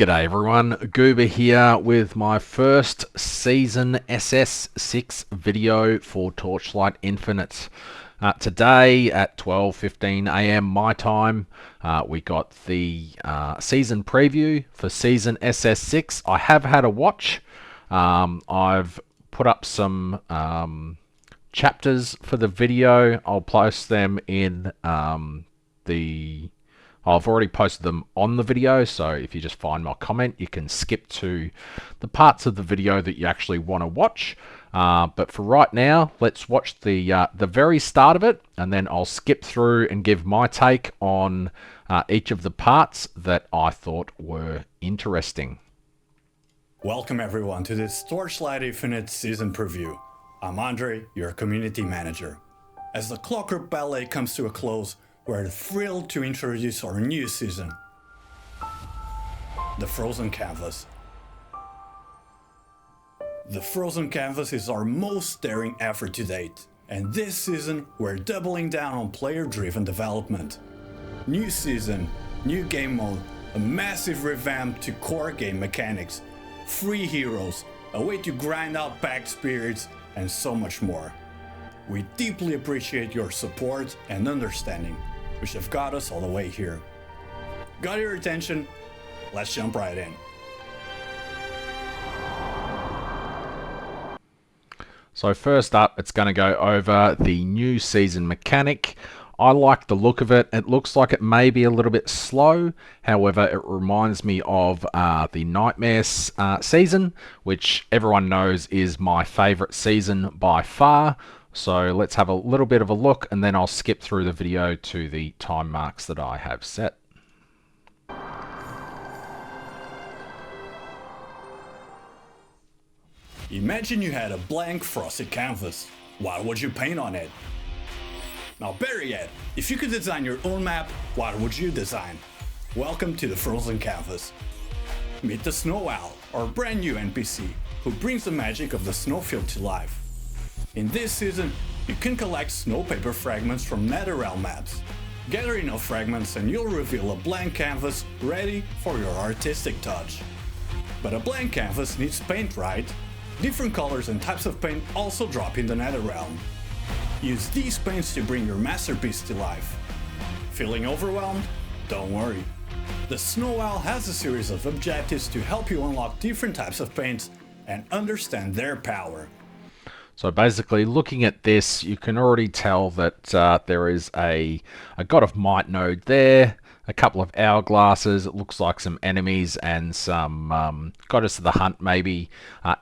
G'day everyone, Goober here with my first season SS6 video for Torchlight Infinite. Today at 12:15 AM my time, we got the season preview for season SS6. I have had a watch. I've put up some chapters for the video. I'll post them in I've already posted them on the video, so if you just find my comment, you can skip to the parts of the video that you actually want to watch. But for right now, let's watch the very start of it, and then I'll skip through and give my take on each of the parts that I thought were interesting. Welcome everyone to this Torchlight Infinite season preview. I'm Andre, your community manager. As the Clockwork Ballet comes to a close, we're thrilled to introduce our new season, the Frozen Canvas. The Frozen Canvas is our most daring effort to date, and this season we're doubling down on player-driven development. New season, new game mode, a massive revamp to core game mechanics, free heroes, a way to grind out pack spirits, and so much more. We deeply appreciate your support and understanding, which have got us all the way here. Got your attention? Let's jump right in. So first up, it's going to go over the new season mechanic. I like the look of it. It looks like it may be a little bit slow. However, it reminds me of the Nightmares season, which everyone knows is my favorite season by far. So let's have a little bit of a look, and then I'll skip through the video to the time marks that I have set. Imagine you had a blank frosted canvas. What would you paint on it? Now better yet, if you could design your own map, what would you design? Welcome to the Frozen Canvas. Meet the Snow Owl, our brand new NPC, who brings the magic of the snowfield to life. In this season, you can collect snow paper fragments from Nether maps. Gather enough fragments and you'll reveal a blank canvas ready for your artistic touch. But a blank canvas needs paint, right? Different colors and types of paint also drop in the Nether realm. Use these paints to bring your masterpiece to life. Feeling overwhelmed? Don't worry. The Snow Owl has a series of objectives to help you unlock different types of paints and understand their power. So basically, looking at this, you can already tell that there is a God of Might node there, a couple of hourglasses, it looks like some enemies, and some Goddess of the Hunt maybe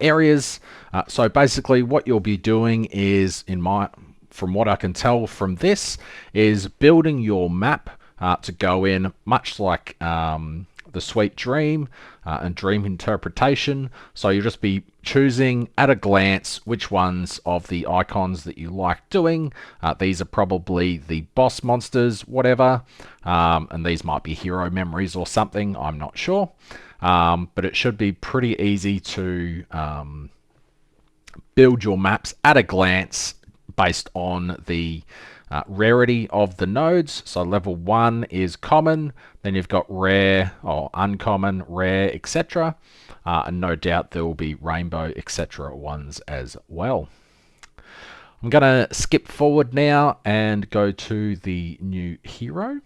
areas. So basically, what you'll be doing is, from what I can tell from this, is building your map to go in, much like the Sweet Dream and Dream Interpretation. So you'll just be choosing at a glance which ones of the icons that you like doing. These are probably the boss monsters, whatever, and these might be hero memories or something, I'm not sure. But it should be pretty easy to build your maps at a glance based on the rarity of the nodes. So level 1 is common, then you've got rare or uncommon, rare, etc. And no doubt there will be rainbow, etc. ones as well. I'm going to skip forward now and go to the new hero.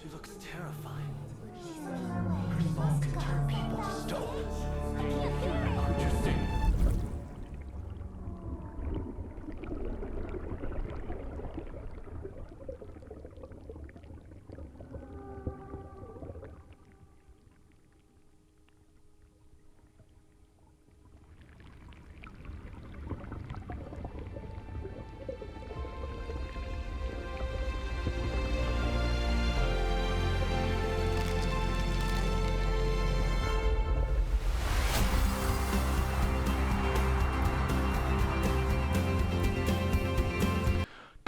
She looks terrifying. Her song can turn people to stone. Creatures sing.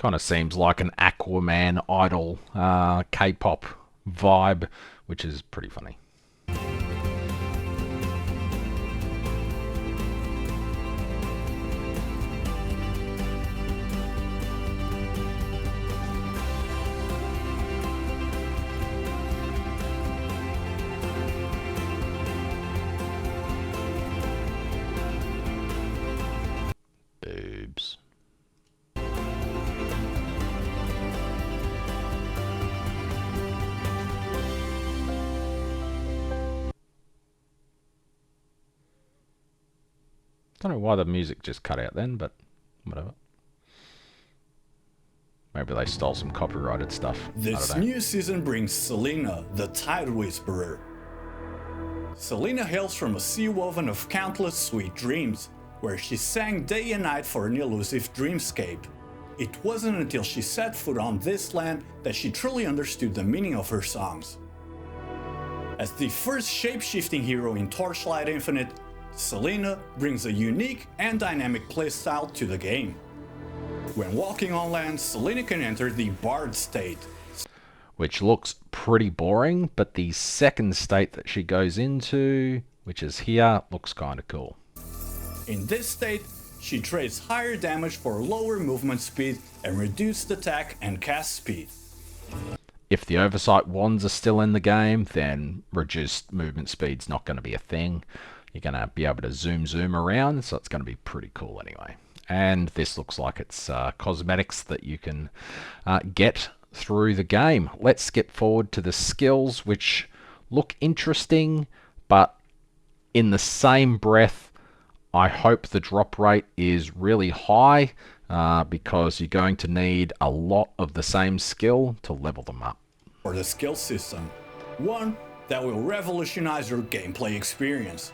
Kind of seems like an Aquaman idol K-pop vibe, which is pretty funny. Boobs. Don't know why the music just cut out then, but whatever. Maybe they stole some copyrighted stuff. I This don't know. new season brings Selena, the Tide Whisperer. Selena hails from a sea woven of countless sweet dreams, where she sang day and night for an elusive dreamscape. It wasn't until she set foot on this land that she truly understood the meaning of her songs. As the first shape-shifting hero in Torchlight Infinite, Selena brings a unique and dynamic playstyle to the game. When walking on land, Selena can enter the Bard state, Which looks pretty boring, but the second state that she goes into, which is here, looks kind of cool. In this state, she trades higher damage for lower movement speed and reduced attack and cast speed. If the oversight wands are still in the game, then reduced movement speed's not going to be a thing. You're going to be able to zoom around, so it's going to be pretty cool anyway. And this looks like it's cosmetics that you can get through the game. Let's skip forward to the skills, which look interesting, but in the same breath, I hope the drop rate is really high because you're going to need a lot of the same skill to level them up. For the skill system, one that will revolutionize your gameplay experience.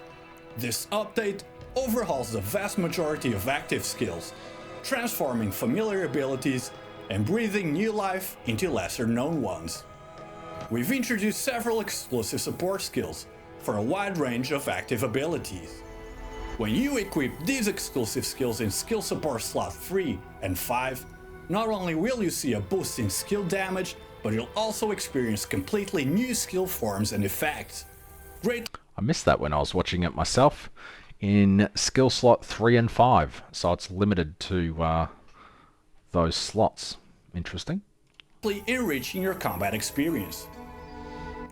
This update overhauls the vast majority of active skills, transforming familiar abilities and breathing new life into lesser known ones. We've introduced several exclusive support skills for a wide range of active abilities. When you equip these exclusive skills in skill support slot 3 and 5, not only will you see a boost in skill damage, but you'll also experience completely new skill forms and effects. Great I missed that when I was watching it myself in skill slot 3 and 5, so it's limited to those slots. Interesting. enriching your combat experience.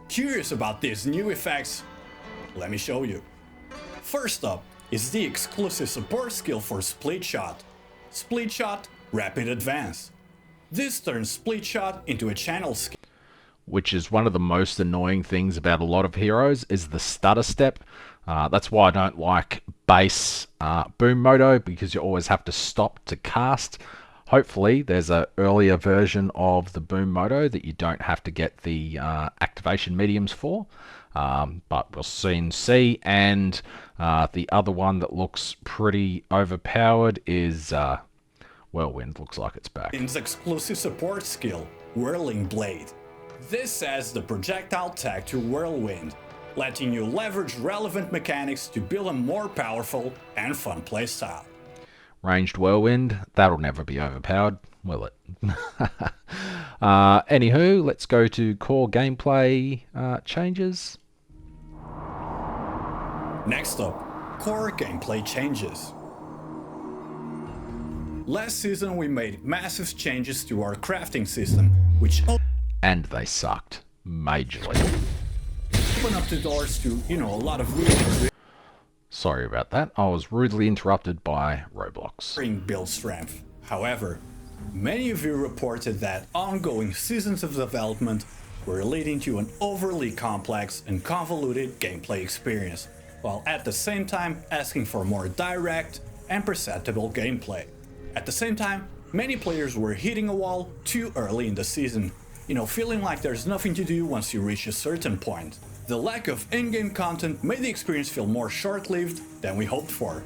Curious about these new effects? Let me show you. First up is the exclusive support skill for Split Shot. Split Shot Rapid Advance. This turns Split Shot into a channel skill. Which is one of the most annoying things about a lot of heroes, is the stutter step. That's why I don't like base boom moto, because you always have to stop to cast. Hopefully there's an earlier version of the boom moto that you don't have to get the activation mediums for, but we'll soon see. And the other one that looks pretty overpowered is Whirlwind. Looks like it's back. Its exclusive support skill, Whirling Blade. This adds the projectile tag to Whirlwind, letting you leverage relevant mechanics to build a more powerful and fun playstyle. Ranged Whirlwind, that'll never be overpowered, will it? Anywho, let's go to core gameplay changes. Next up, core gameplay changes. Last season we made massive changes to our crafting system, which And they sucked majorly. opened up the doors to, a lot of really Sorry about that. I was rudely interrupted by Roblox. build strength. However, many of you reported that ongoing seasons of development were leading to an overly complex and convoluted gameplay experience, while at the same time asking for more direct and perceptible gameplay. At the same time, many players were hitting a wall too early in the season, feeling like there's nothing to do once you reach a certain point. The lack of in-game content made the experience feel more short-lived than we hoped for.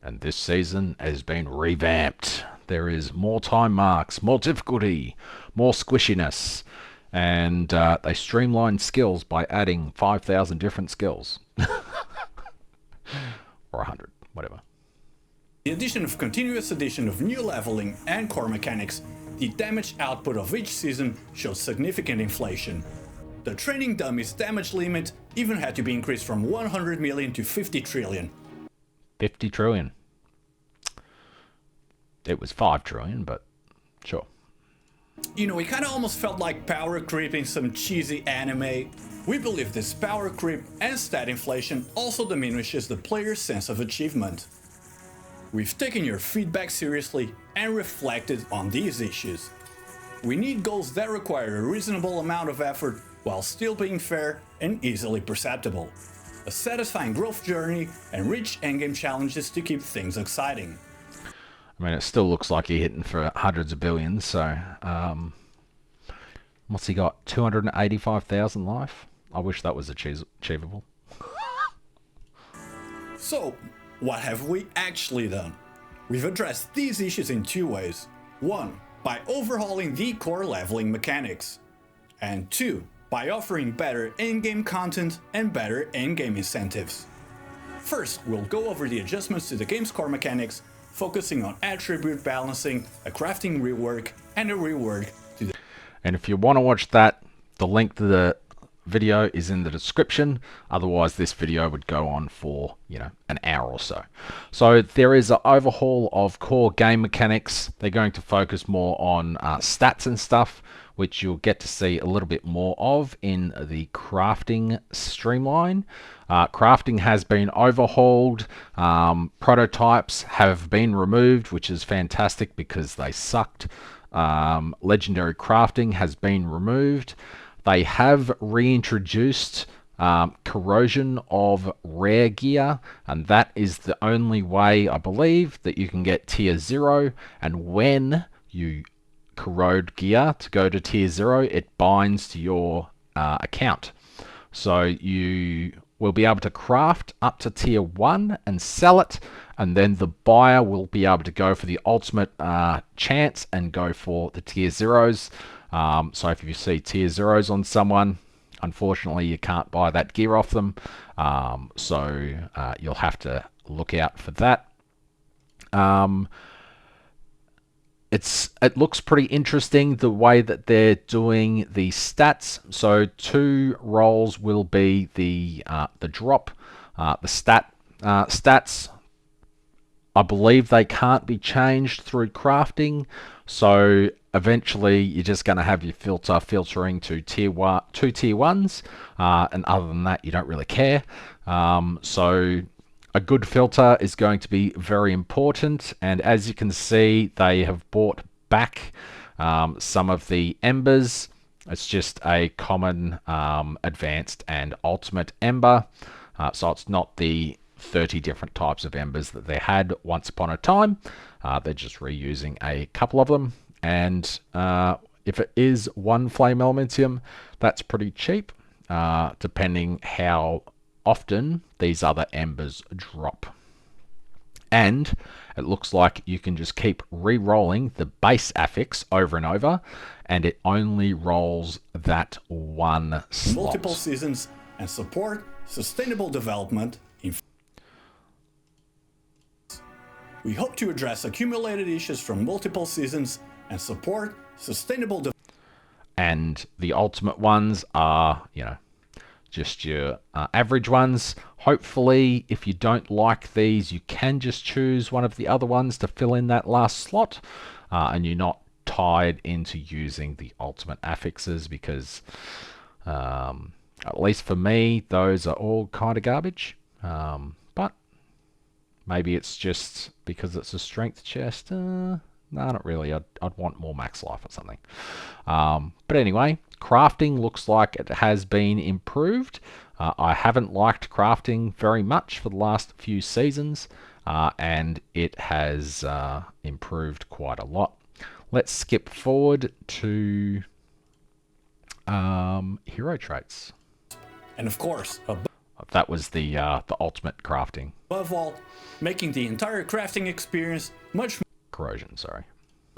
And this season has been revamped. There is more time marks, more difficulty, more squishiness, and they streamlined skills by adding 5,000 different skills. Or 100, whatever. In addition of continuous addition of new leveling and core mechanics, the damage output of each season showed significant inflation. The training dummy's damage limit even had to be increased from 100 million to 50 trillion. 50 trillion. It was 5 trillion, but sure. You know, it kinda almost felt like power creep in some cheesy anime. We believe this power creep and stat inflation also diminishes the player's sense of achievement. We've taken your feedback seriously and reflected on these issues. We need goals that require a reasonable amount of effort while still being fair and easily perceptible. A satisfying growth journey and rich endgame challenges to keep things exciting. I mean, it still looks like you're hitting for hundreds of billions, so... what's he got? 285,000 life? I wish that was achievable. So, what have we actually done? We've addressed these issues in two ways. One, by overhauling the core leveling mechanics. And two, by offering better in-game content and better in-game incentives. First, we'll go over the adjustments to the game's core mechanics, focusing on attribute balancing, a crafting rework, and a rework to the... And if you want to watch that, the link to the video is in the description. Otherwise, this video would go on for, an hour or so. So there is an overhaul of core game mechanics. They're going to focus more on stats and stuff, which you'll get to see a little bit more of in the crafting streamline. Crafting has been overhauled. Prototypes have been removed, which is fantastic because they sucked. Legendary crafting has been removed. They have reintroduced corrosion of rare gear, and that is the only way, I believe, that you can get tier 0. And when you corrode gear to go to tier 0, it binds to your account. So you will be able to craft up to tier 1 and sell it, and then the buyer will be able to go for the ultimate chance and go for the tier 0s. So if you see tier 0s on someone, unfortunately you can't buy that gear off them. So you'll have to look out for that. It looks pretty interesting the way that they're doing the stats. So 2 roles will be the drop, the stats. I believe they can't be changed through crafting. So eventually you're just going to have your filtering to tier 1s, and other than that you don't really care. So a good filter is going to be very important, and as you can see, they have brought back some of the embers. It's just a common, advanced, and ultimate ember. So it's not the 30 different types of embers that they had once upon a time. They're just reusing a couple of them, and if it is 1 flame elementium, that's pretty cheap, depending how often these other embers drop. And it looks like you can just keep re-rolling the base affix over and over, and it only rolls that 1 slot. Multiple seasons and support sustainable development in... We hope to address accumulated issues from multiple seasons and support sustainable development. And the ultimate ones are, just your average ones. Hopefully, if you don't like these, you can just choose one of the other ones to fill in that last slot, and you're not tied into using the ultimate affixes, because at least for me, those are all kind of garbage. But maybe it's just because it's a strength chest. No, not really. I'd want more max life or something. But anyway, crafting looks like it has been improved. I haven't liked crafting very much for the last few seasons, and it has improved quite a lot. Let's skip forward to hero traits. And of course, that was the ultimate crafting. above all, making the entire crafting experience much Corrosion, sorry.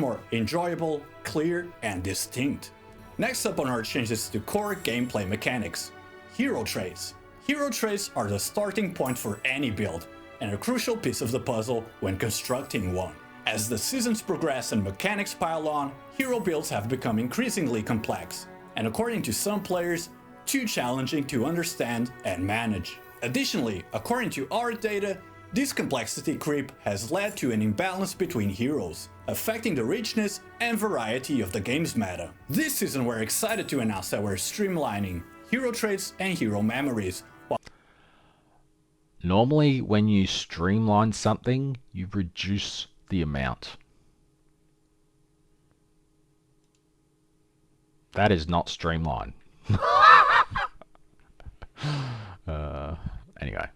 more enjoyable, clear, and distinct. Next up on our changes to core gameplay mechanics, hero traits. Hero traits are the starting point for any build, and a crucial piece of the puzzle when constructing one. As the seasons progress and mechanics pile on, hero builds have become increasingly complex, and according to some players, too challenging to understand and manage. Additionally, according to our data, this complexity creep has led to an imbalance between heroes, affecting the richness and variety of the game's meta. This season we're excited to announce that we're streamlining hero traits and hero memories. Normally, when you streamline something, you reduce the amount. That is not streamline. Anyway,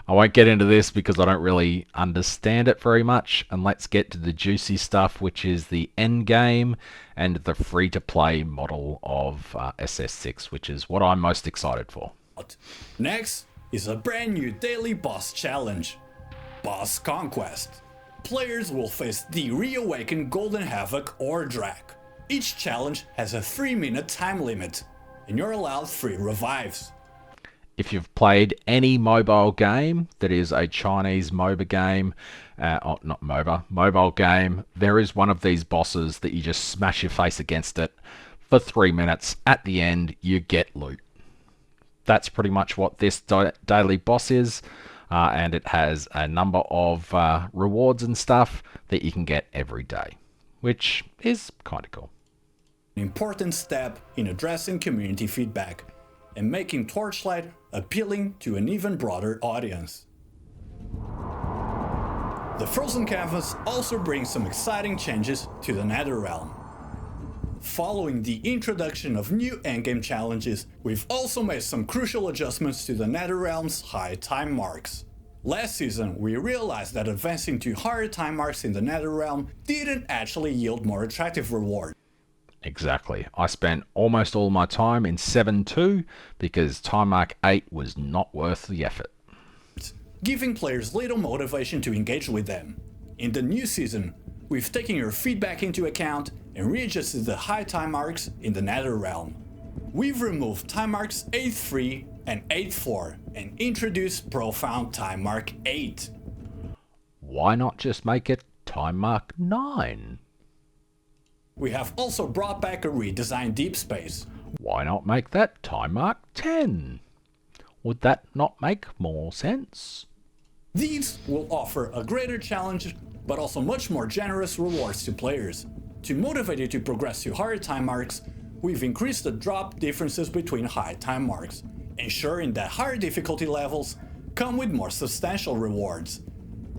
I won't get into this because I don't really understand it very much, and let's get to the juicy stuff, which is the end game and the free-to-play model of SS6, which is what I'm most excited for. Next is a brand new daily boss challenge, Boss Conquest. Players will face the reawakened Golden Havoc or Drac. Each challenge has a 3-minute time limit, and you're allowed 3 revives. If you've played any mobile game that is a Chinese MOBA game, mobile game, there is one of these bosses that you just smash your face against it for 3 minutes. At the end, you get loot. That's pretty much what this daily boss is, and it has a number of rewards and stuff that you can get every day, which is kind of cool. An important step in addressing community feedback and making Torchlight appealing to an even broader audience. The Frozen Canvas also brings some exciting changes to the Nether realm. Following the introduction of new endgame challenges, we've also made some crucial adjustments to the Nether realm's high time marks. Last season, we realized that advancing to higher time marks in the Nether realm didn't actually yield more attractive rewards. Exactly. I spent almost all my time in 7-2 because time mark 8 was not worth the effort, giving players little motivation to engage with them. In the new season, we've taken your feedback into account and readjusted the high time marks in the Nether realm. We've removed time marks 8-3 and 8-4 and introduced profound time mark 8. Why not just make it time mark 9? We have also brought back a redesigned deep space. Why not make that time mark 10? Would that not make more sense? These will offer a greater challenge, but also much more generous rewards to players. To motivate you to progress to higher time marks, we've increased the drop differences between high time marks, ensuring that higher difficulty levels come with more substantial rewards,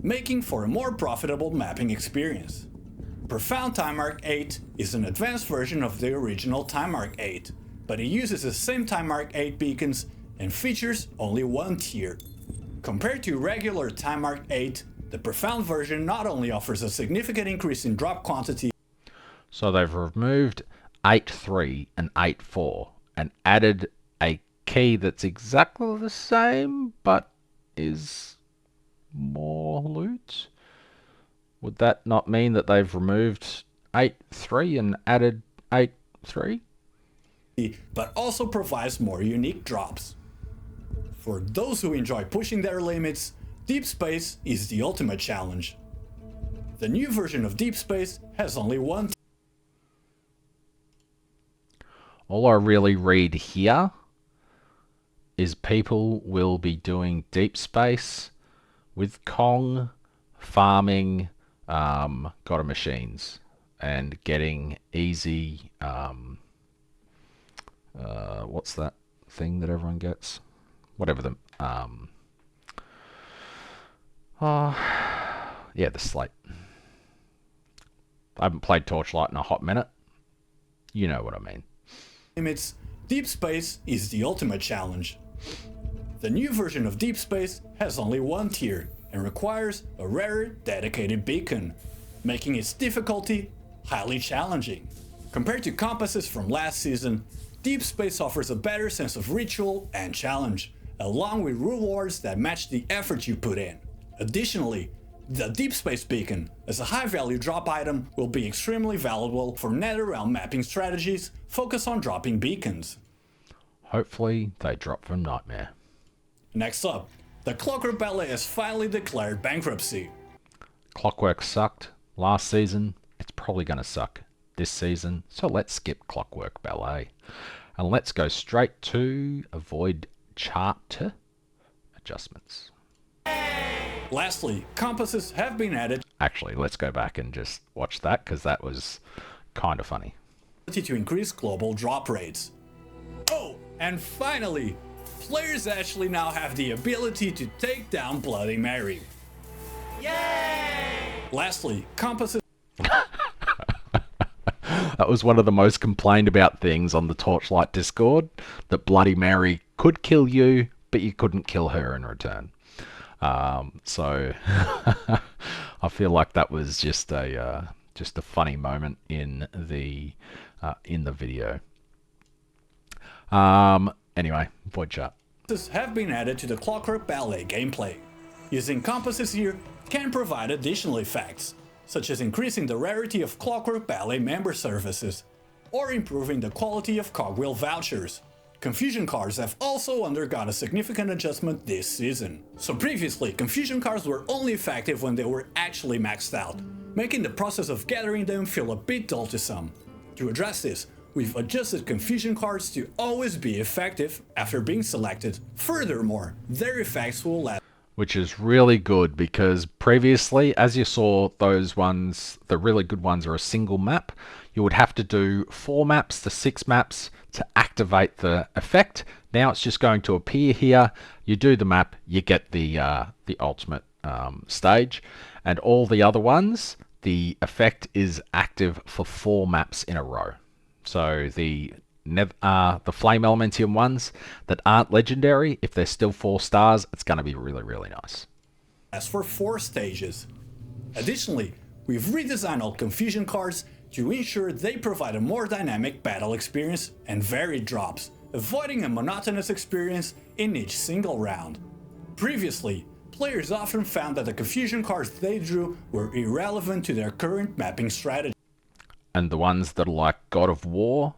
making for a more profitable mapping experience. Profound Time Mark 8 is an advanced version of the original Time Mark 8, but it uses the same Time Mark 8 beacons and features only one tier. Compared to regular Time Mark 8, the Profound version not only offers a significant increase in drop quantity. So they've removed 8-3 and 8-4 and added a key that's exactly the same but is more loot. Would that not mean that they've removed 8-3 and added 8-3? But also provides more unique drops. For those who enjoy pushing their limits, Deep Space is the ultimate challenge. The new version of Deep Space has only one. All I really read here is people will be doing Deep Space with Kong, farming God of Machines, and getting easy, what's that thing that everyone gets? Whatever the, yeah, the slate. I haven't played Torchlight in a hot minute. You know what I mean. Limits, Deep Space is the ultimate challenge. The new version of Deep Space has only one tier and requires a rare, dedicated beacon, making its difficulty highly challenging. Compared to compasses from last season, Deep Space offers a better sense of ritual and challenge, along with rewards that match the effort you put in. Additionally, the Deep Space Beacon, as a high-value drop item, will be extremely valuable for NetherRealm mapping strategies focused on dropping beacons. Hopefully, they drop from Nightmare. Next up, the Clockwork Ballet has finally declared bankruptcy. Clockwork sucked last season. It's probably going to suck this season, so let's skip Clockwork Ballet. And let's go straight to avoid chart adjustments. Lastly, compasses have been added Actually, let's go back and just watch that because that was kind of funny. to increase global drop rates. Oh, and finally, players actually now have the ability to take down Bloody Mary. Yay! Lastly, compasses That was one of the most complained about things on the Torchlight Discord, that Bloody Mary could kill you, but you couldn't kill her in return. So I feel like that was just a funny moment in the video. Anyway, void chart. have been added to the Clockwork Ballet gameplay. Using compasses here can provide additional effects, such as increasing the rarity of Clockwork Ballet member services, or improving the quality of cogwheel vouchers. Confusion cards have also undergone a significant adjustment this season. So previously, confusion cards were only effective when they were actually maxed out, making the process of gathering them feel a bit dull to some. To address this, we've adjusted confusion cards to always be effective after being selected. Furthermore, their effects will last, Which is really good because previously, as you saw, those ones, the really good ones, are a single map. You would have to do 4 maps to 6 maps to activate the effect. Now it's just going to appear here. You do the map, you get the ultimate stage, and all the other ones, the effect is active for 4 maps in a row. So the Flame Elementium ones that aren't legendary, if they're still 4 stars, it's going to be really, really nice. as for 4 stages. Additionally, we've redesigned all confusion cards to ensure they provide a more dynamic battle experience and varied drops, avoiding a monotonous experience in each single round. Previously, players often found that the confusion cards they drew were irrelevant to their current mapping strategy. And the ones that are like God of War,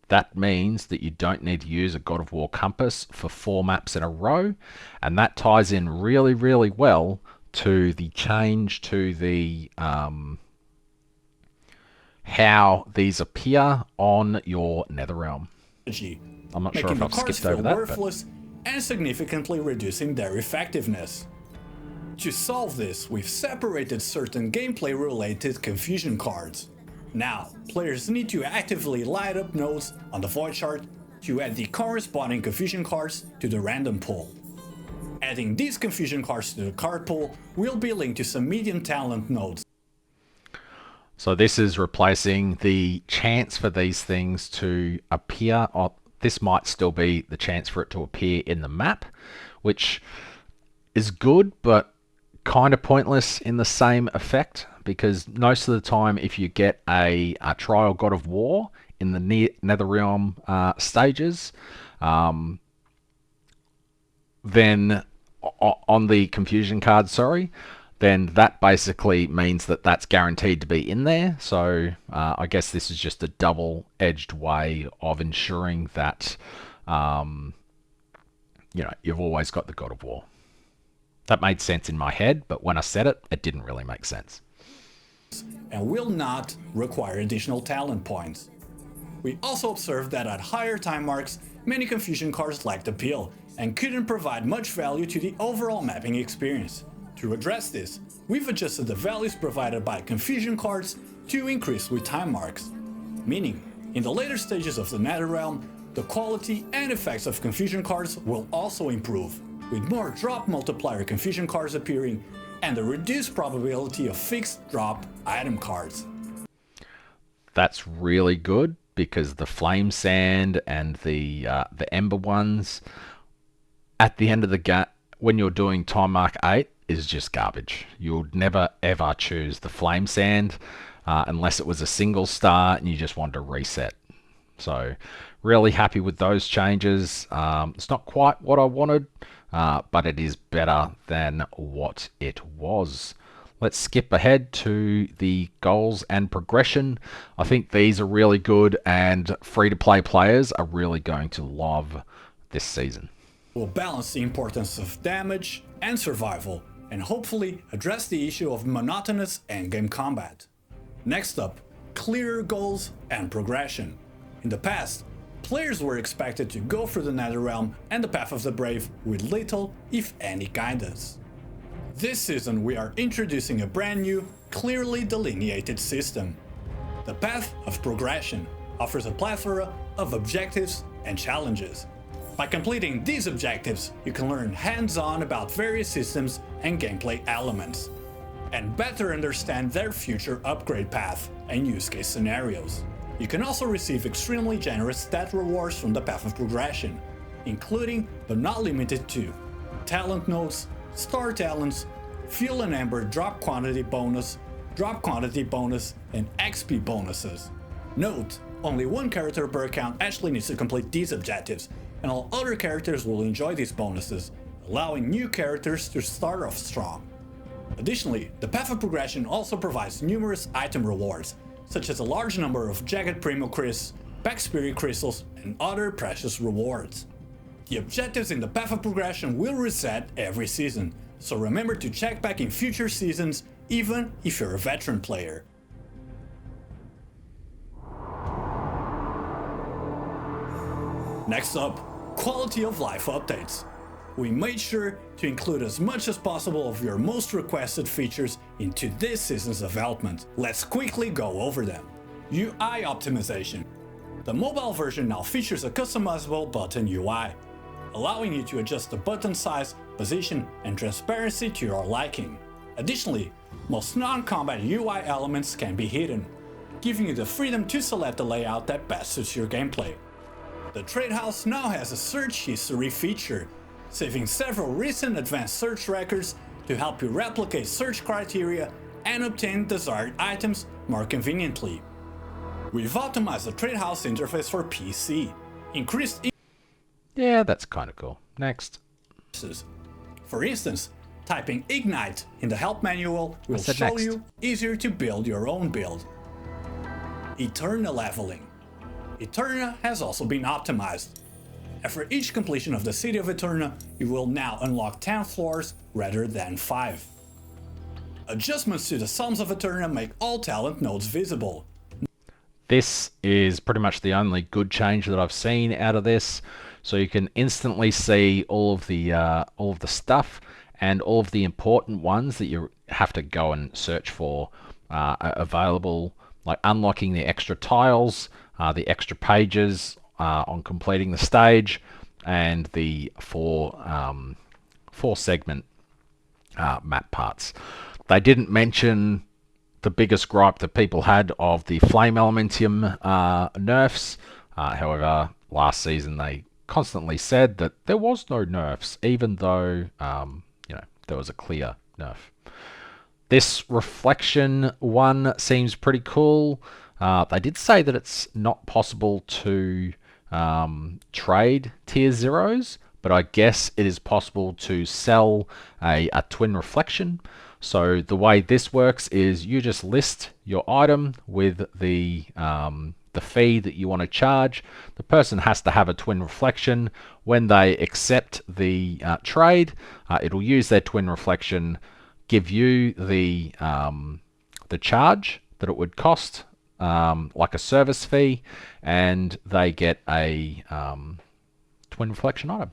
that means that you don't need to use a God of War compass for 4 maps in a row, and that ties in really, really well to the change to the how these appear on your Netherrealm. I'm not sure if I've skipped over that. Worthless and significantly reducing their effectiveness. To solve this, we've separated certain gameplay-related confusion cards. Now, players need to actively light up nodes on the void chart to add the corresponding confusion cards to the random pool. Adding these confusion cards to the card pool will be linked to some medium talent nodes. So this is replacing the chance for these things to appear. This might still be the chance for it to appear in the map, which is good, but kind of pointless in the same effect, because most of the time if you get a trial God of War in the Netherrealm stages, then on the confusion card, then that basically means that that's guaranteed to be in there. So I guess this is just a double-edged way of ensuring that you've always got the God of War. That made sense in my head, but when I said it, it didn't really make sense. And will not require additional talent points. We also observed that at higher time marks, many confusion cards lacked appeal and couldn't provide much value to the overall mapping experience. To address this, we've adjusted the values provided by confusion cards to increase with time marks. Meaning, in the later stages of the Netherrealm, the quality and effects of confusion cards will also improve, with more drop multiplier confusion cards appearing and the reduced probability of fixed drop item cards. That's really good, because the Flame Sand and the Ember ones, at the end of the game, when you're doing Time Mark 8, is just garbage. You'll never ever choose the Flame Sand unless it was a single star and you just want to reset. So really happy with those changes. It's not quite what I wanted, but it is better than what it was. Let's skip ahead to the goals and progression. I think these are really good, and free-to-play players are really going to love this season. We'll balance the importance of damage and survival, and hopefully address the issue of monotonous endgame combat. Next up, clearer goals and progression. In the past, Players were expected to go through the Nether Realm and the Path of the Brave with little, if any, guidance. This season we are introducing a brand new, clearly delineated system. The Path of Progression offers a plethora of objectives and challenges. By completing these objectives, you can learn hands-on about various systems and gameplay elements, and better understand their future upgrade path and use case scenarios. You can also receive extremely generous stat rewards from the Path of Progression, including but not limited to talent nodes, star talents, fuel and amber drop quantity bonus, and XP bonuses. Note, only one character per account actually needs to complete these objectives, and all other characters will enjoy these bonuses, allowing new characters to start off strong. Additionally, the Path of Progression also provides numerous item rewards, such as a large number of Jagged Primo Crisps, Pack Spirit Crystals, and other precious rewards. The objectives in the Path of Progression will reset every season, so remember to check back in future seasons even if you're a veteran player. Next up, quality of life updates. We made sure to include as much as possible of your most requested features into this season's development. Let's quickly go over them. UI optimization. The mobile version now features a customizable button UI, allowing you to adjust the button size, position, and transparency to your liking. Additionally, most non-combat UI elements can be hidden, giving you the freedom to select the layout that best suits your gameplay. The Trade House now has a search history feature, saving several recent advanced search records to help you replicate search criteria and obtain desired items more conveniently. We've optimized the Trade House interface for PC, increased Yeah, that's kind of cool. Next. For instance, typing Ignite in the help manual will show next. you easier to build your own build. Eterna leveling. Eterna has also been optimized. After each completion of the city of Eterna, you will now unlock 10 floors rather than 5. Adjustments to the Psalms of Eterna make all talent nodes visible. This is pretty much the only good change that I've seen out of this. So you can instantly see all of the stuff and all of the important ones that you have to go and search for are available, like unlocking the extra tiles, the extra pages on completing the stage, and the four segment map parts. They didn't mention the biggest gripe that people had of the Flame Elementium nerfs. However, last season they constantly said that there was no nerfs, even though there was a clear nerf. This reflection one seems pretty cool. They did say that it's not possible to trade tier zeros, but I guess it is possible to sell a twin reflection. So the way this works is you just list your item with the fee that you want to charge. The person has to have a twin reflection. When they accept the trade, it'll use their twin reflection, give you the charge that it would cost, like a service fee, and they get a twin reflection item.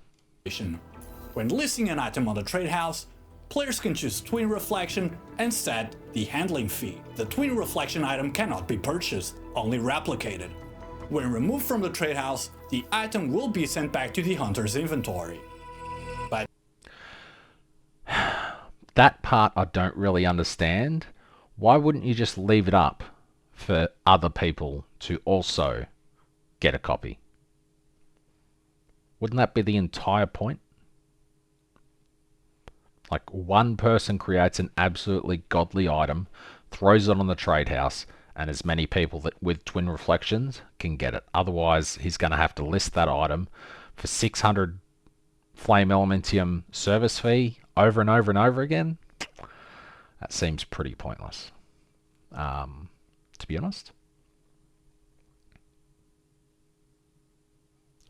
When listing an item on the Trade House, players can choose Twin Reflection and set the handling fee. The Twin Reflection item cannot be purchased, only replicated. When removed from the Trade House, the item will be sent back to the Hunter's inventory. But that part I don't really understand. Why wouldn't you just leave it up for other people to also get a copy? Wouldn't that be the entire point? Like, one person creates an absolutely godly item, throws it on the Trade House, and as many people that with twin reflections can get it. Otherwise, he's going to have to list that item for 600 Flame Elementium service fee over and over and over again. That seems pretty pointless, to be honest.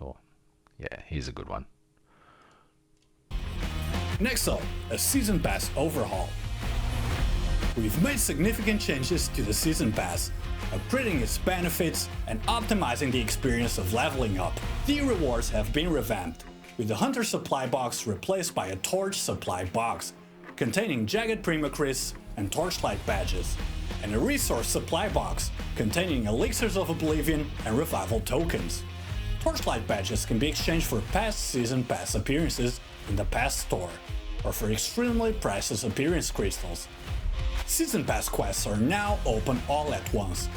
Oh, yeah, here's a good one. Next up, a Season Pass overhaul. We've made significant changes to the Season Pass, upgrading its benefits and optimizing the experience of leveling up. The rewards have been revamped, with the Hunter Supply Box replaced by a Torch Supply Box, containing Jagged Primocris and Torchlight badges, and a Resource Supply Box containing Elixirs of Oblivion and Revival tokens. Torchlight badges can be exchanged for past Season Pass appearances in the Pass Store, or for extremely precious appearance crystals. Season Pass quests are now open all at once.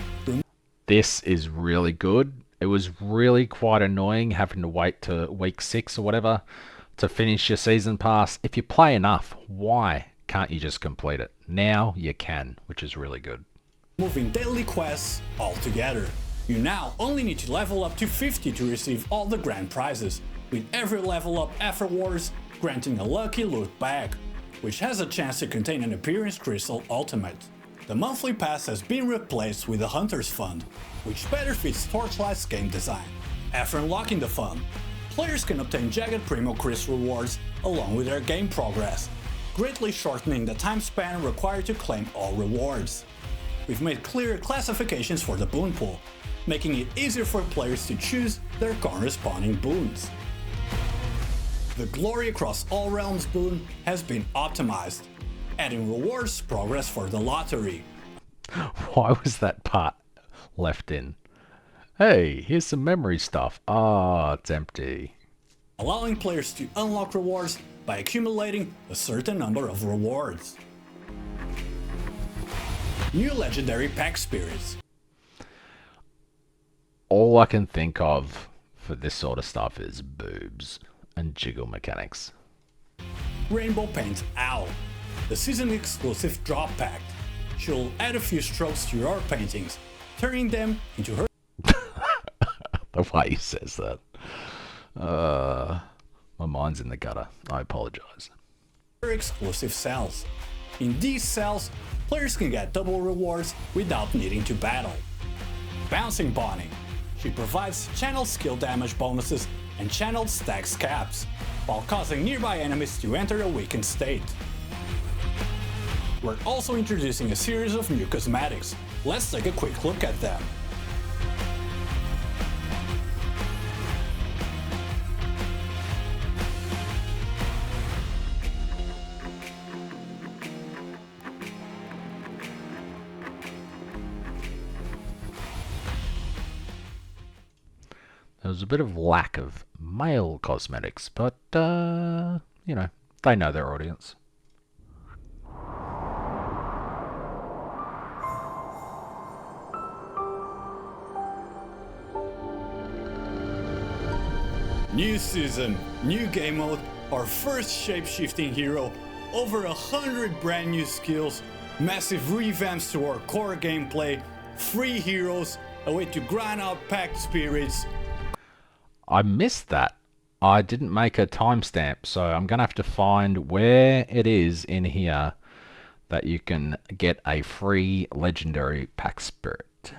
This is really good. It was really quite annoying having to wait to week 6 or whatever to finish your Season Pass. If you play enough, why can't you just complete it? Now you can, which is really good. Moving daily quests altogether. You now only need to level up to 50 to receive all the grand prizes, with every level up afterwards granting a lucky loot bag, which has a chance to contain an appearance crystal ultimate. The monthly pass has been replaced with a Hunter's Fund, which better fits Torchlight's game design. After unlocking the fund, players can obtain Jagged Primocris rewards along with their game progress, greatly shortening the time span required to claim all rewards. We've made clear classifications for the boon pool, making it easier for players to choose their corresponding boons. The Glory Across All Realms boon has been optimized, adding rewards progress for the lottery. Why was that part left in? Hey, here's some memory stuff. Ah, it's empty. Allowing players to unlock rewards by accumulating a certain number of rewards. New legendary pack spirits. All I can think of for this sort of stuff is boobs and jiggle mechanics. Rainbow Paint Owl, the season exclusive drop pack. She'll add a few strokes to your paintings, turning them into her The way he says that. My mind's in the gutter. I apologize. exclusive cells. In these cells, players can get double rewards without needing to battle. Bouncing Bonnie. She provides channeled skill damage bonuses and channeled stacks caps, while causing nearby enemies to enter a weakened state. We're also introducing a series of new cosmetics. Let's take a quick look at them. There was a bit of lack of male cosmetics, but, you know, they know their audience. New season, new game mode, our first shape-shifting hero, over 100 brand new skills, massive revamps to our core gameplay, free heroes, a way to grind out packed spirits. I missed that. I didn't make a timestamp, so I'm going to have to find where it is in here that you can get a free legendary pack spirit.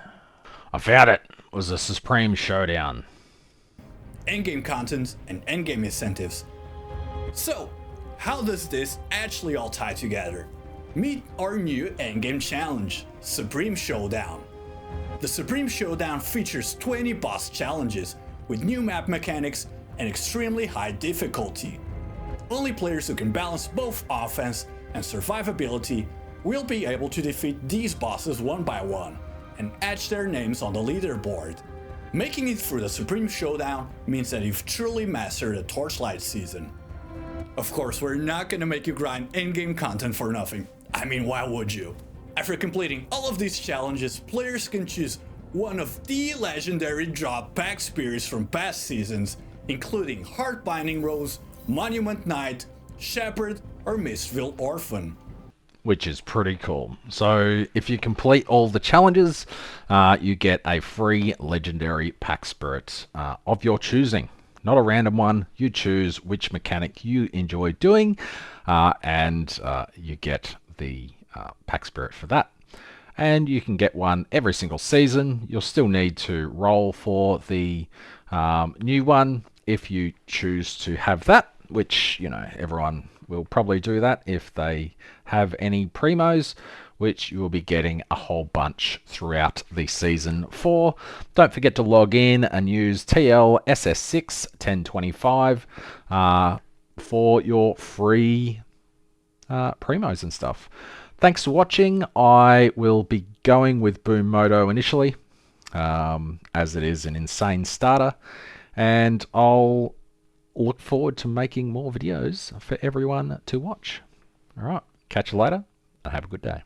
I found it. It was a Supreme Showdown. Endgame content and endgame incentives. So, how does this actually all tie together? Meet our new endgame challenge, Supreme Showdown. The Supreme Showdown features 20 boss challenges with new map mechanics and extremely high difficulty. Only players who can balance both offense and survivability will be able to defeat these bosses one by one and etch their names on the leaderboard. Making it through the Supreme Showdown means that you've truly mastered the Torchlight season. Of course, we're not gonna make you grind in-game content for nothing. I mean, why would you? After completing all of these challenges, players can choose one of the legendary drop pack spirits from past seasons, including Heartbinding Rose, Monument Knight, Shepherd, or Mistville Orphan. Which is pretty cool. So if you complete all the challenges, you get a free legendary pack spirit of your choosing. Not a random one. You choose which mechanic you enjoy doing, and you get the pack spirit for that. And you can get one every single season. You'll still need to roll for the new one if you choose to have that, which, you know, everyone will probably do that if they have any primos, which you will be getting a whole bunch throughout the season 4. Don't forget to log in and use TLSS6 1025 for your free primos and stuff. Thanks for watching. I will be going with Boom Moto initially, as it is an insane starter, and I'll look forward to making more videos for everyone to watch. Alright, catch you later, and have a good day.